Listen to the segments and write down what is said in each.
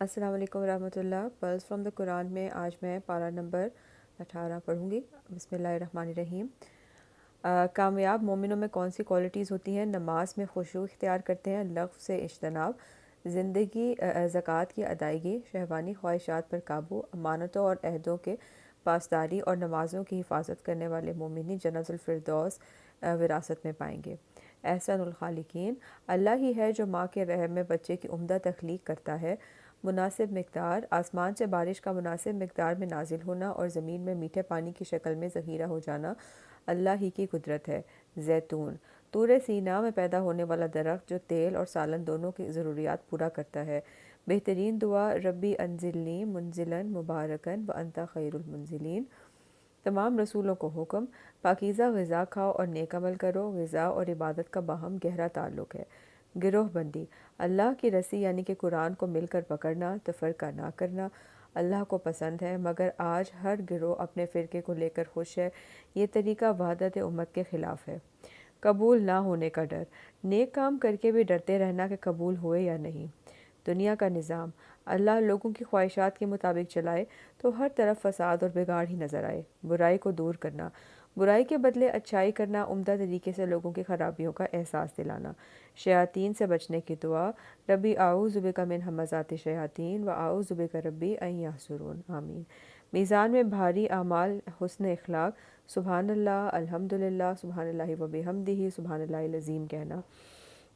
السلام علیکم ورحمۃ اللہ۔ پلس فرام دا قرآن میں آج میں پارہ نمبر 18 پڑھوں گی۔ بسم اللہ الرحمن الرحیم۔ کامیاب مومنوں میں کون سی کوالٹیز ہوتی ہیں؟ نماز میں خشوع اختیار کرتے ہیں، لغو سے اجتناب، زندگی زکوٰۃ کی ادائیگی، شہوانی خواہشات پر قابو، امانتوں اور عہدوں کے پاسداری اور نمازوں کی حفاظت کرنے والے مومنی جنت الفردوس وراثت میں پائیں گے۔ احسن الخالقین، اللہ ہی ہے جو ماں کے رحم میں بچے کی عمدہ تخلیق کرتا ہے۔ مناسب مقدار، آسمان سے بارش کا مناسب مقدار میں نازل ہونا اور زمین میں میٹھے پانی کی شکل میں ذخیرہ ہو جانا اللہ ہی کی قدرت ہے۔ زیتون، طور سینا میں پیدا ہونے والا درخت جو تیل اور سالن دونوں کی ضروریات پورا کرتا ہے۔ بہترین دعا، ربی انزلنی منزلاً مبارکاً وانت خیر المنزلین۔ تمام رسولوں کو حکم، پاکیزہ غذا کھاؤ اور نیک عمل کرو۔ غذا اور عبادت کا باہم گہرا تعلق ہے۔ گروہ بندی، اللہ کی رسی یعنی کہ قرآن کو مل کر پکڑنا، تفرقہ نہ کرنا اللہ کو پسند ہے، مگر آج ہر گروہ اپنے فرقے کو لے کر خوش ہے۔ یہ طریقہ وحدت امت کے خلاف ہے۔ قبول نہ ہونے کا ڈر، نیک کام کر کے بھی ڈرتے رہنا کہ قبول ہوئے یا نہیں۔ دنیا کا نظام، اللہ لوگوں کی خواہشات کے مطابق چلائے تو ہر طرف فساد اور بگاڑ ہی نظر آئے۔ برائی کو دور کرنا، برائی کے بدلے اچھائی کرنا، عمدہ طریقے سے لوگوں کی خرابیوں کا احساس دلانا۔ شیاطین سے بچنے کی دعا، ربی اعوذ بک من ہمزات الشیاطین و اعوذ بک ربی ان یحضرون، آمین۔ میزان میں بھاری اعمال، حسن اخلاق، سبحان اللہ، الحمدللہ، سبحان اللہ و بحمدہ، سبحان اللہ العظیم کہنا۔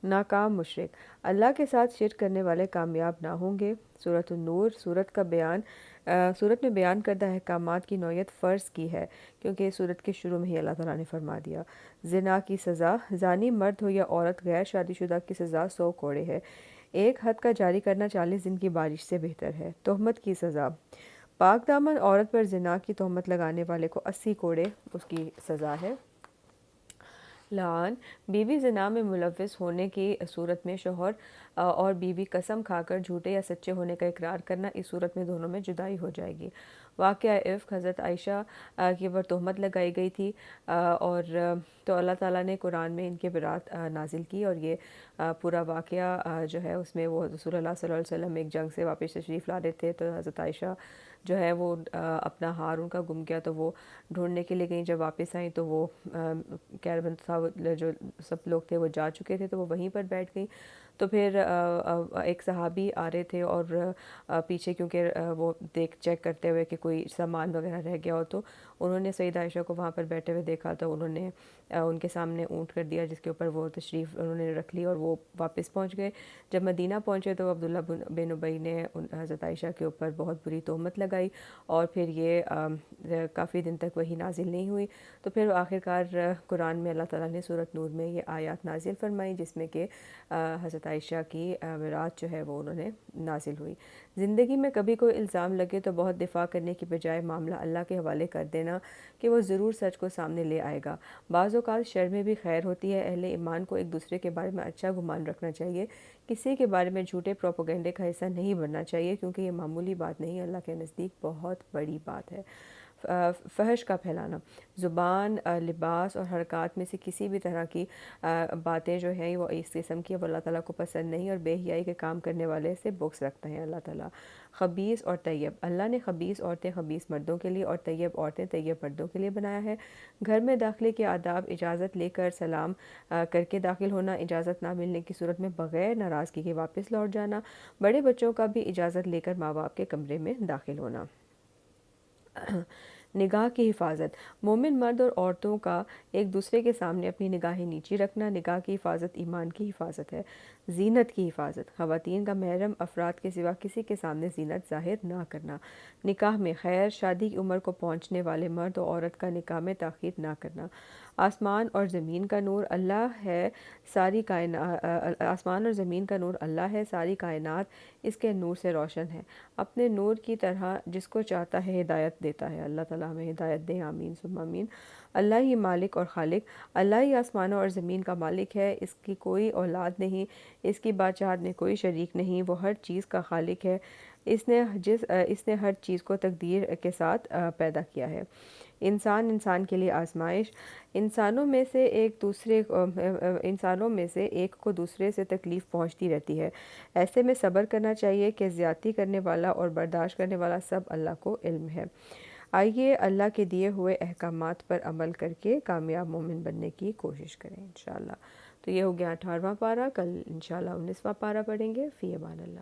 ناکام مشرک، اللہ کے ساتھ شرک کرنے والے کامیاب نہ ہوں گے۔ سورۃ النور، سورت میں بیان کردہ احکامات کی نوعیت فرض کی ہے کیونکہ سورت کے شروع میں ہی اللہ تعالیٰ نے فرما دیا۔ زنا کی سزا، زانی مرد ہو یا عورت، غیر شادی شدہ کی سزا 100 کوڑے ہے۔ ایک حد کا جاری کرنا 40 دن کی بارش سے بہتر ہے۔ تہمت کی سزا، پاک دامن عورت پر زنا کی تہمت لگانے والے کو 80 کوڑے اس کی سزا ہے۔ لعان، بیوی زنا میں ملوث ہونے کی صورت میں شوہر اور بیوی قسم کھا کر جھوٹے یا سچے ہونے کا اقرار کرنا، اس صورت میں دونوں میں جدائی ہو جائے گی۔ واقعہ عفق، حضرت عائشہ کے اوپر تہمت لگائی گئی تھی اور تو اللہ تعالیٰ نے قرآن میں ان کے برات نازل کی، اور یہ پورا واقعہ جو ہے اس میں وہ رسول اللہ صلی اللہ علیہ وسلم ایک جنگ سے واپس تشریف لا رہے تھے، تو حضرت عائشہ جو ہے وہ اپنا ہار ان کا گم گیا تو وہ ڈھونڈنے کے لیے گئیں۔ جب واپس آئیں تو وہ کیرون تھا، جو سب لوگ تھے وہ جا چکے تھے، تو وہ وہیں پر بیٹھ گئیں۔ تو پھر ایک صحابی آ رہے تھے اور پیچھے کیونکہ وہ چیک کرتے ہوئے کہ کوئی سامان وغیرہ رہ گیا ہو، تو انہوں نے سیدہ عائشہ کو وہاں پر بیٹھے ہوئے دیکھا، تو انہوں نے ان کے سامنے اونٹ کر دیا جس کے اوپر وہ تشریف انہوں نے رکھ لی، اور وہ واپس پہنچ گئے۔ جب مدینہ پہنچے تو عبداللہ بن ابی نے حضرت عائشہ کے اوپر بہت بری تہمت لگائی، اور پھر یہ کافی دن تک وہی نازل نہیں ہوئی۔ تو پھر آخرکار قرآن میں اللہ تعالیٰ نے سورۃ نور میں یہ آیات نازل فرمائی جس میں کہ حضرت عائشہ کی برات جو ہے وہ انہوں نے نازل ہوئی۔ زندگی میں کبھی کوئی الزام لگے تو بہت دفاع کرنے کی بجائے معاملہ اللہ کے حوالے کر دینا کہ وہ ضرور سچ کو سامنے لے آئے گا۔ بعض اوقات شر میں بھی خیر ہوتی ہے۔ اہل ایمان کو ایک دوسرے کے بارے میں اچھا گمان رکھنا چاہیے، کسی کے بارے میں جھوٹے پروپیگنڈے کا حصہ نہیں بننا چاہیے، کیونکہ یہ معمولی بات نہیں، اللہ کے نزدیک بہت بڑی بات ہے۔ فحش کا پھیلانا، زبان، لباس اور حرکات میں سے کسی بھی طرح کی باتیں جو ہیں وہ اس قسم کی وہ اللہ تعالیٰ کو پسند نہیں، اور بے حیائی کے کام کرنے والے سے بغض رکھتے ہیں اللہ تعالیٰ۔ خبیث اور طیب، اللہ نے خبیث عورتیں خبیث مردوں کے لیے اور طیب عورتیں طیب مردوں کے لیے بنایا ہے۔ گھر میں داخلے کے آداب، اجازت لے کر سلام کر کے داخل ہونا، اجازت نہ ملنے کی صورت میں بغیر ناراضگی کے واپس لوٹ جانا، بڑے بچوں کا بھی اجازت لے کر ماں باپ کے کمرے میں داخل ہونا۔ نگاہ کی حفاظت، مومن مرد اور عورتوں کا ایک دوسرے کے سامنے اپنی نگاہیں نیچی رکھنا۔ نگاہ کی حفاظت ایمان کی حفاظت ہے۔ زینت کی حفاظت، خواتین کا محرم افراد کے سوا کسی کے سامنے زینت ظاہر نہ کرنا۔ نکاح میں خیر، شادی کی عمر کو پہنچنے والے مرد و عورت کا نکاح میں تاخیر نہ کرنا۔ آسمان اور زمین کا نور اللہ ہے، ساری کائنات آسمان اور زمین کا نور اللہ ہے، ساری کائنات اس کے نور سے روشن ہے۔ اپنے نور کی طرح جس کو چاہتا ہے ہدایت دیتا ہے۔ اللہ تعالیٰ ہمیں ہدایت دے، آمین ثم آمین۔ اللہ ہی مالک اور خالق، اللہ ہی آسمانوں اور زمین کا مالک ہے، اس کی کوئی اولاد نہیں، اس کی بادشاہت میں کوئی شریک نہیں، وہ ہر چیز کا خالق ہے۔ اس نے ہر چیز کو تقدیر کے ساتھ پیدا کیا ہے۔ انسان کے لیے آزمائش، انسانوں میں سے ایک کو دوسرے سے تکلیف پہنچتی رہتی ہے، ایسے میں صبر کرنا چاہیے کہ زیادتی کرنے والا اور برداشت کرنے والا سب اللہ کو علم ہے۔ آئیے اللہ کے دیے ہوئے احکامات پر عمل کر کے کامیاب مومن بننے کی کوشش کریں انشاءاللہ۔ تو یہ ہو گیا 18واں پارہ، کل انشاءاللہ 19واں پارہ پڑھیں گے۔ فی امان اللہ۔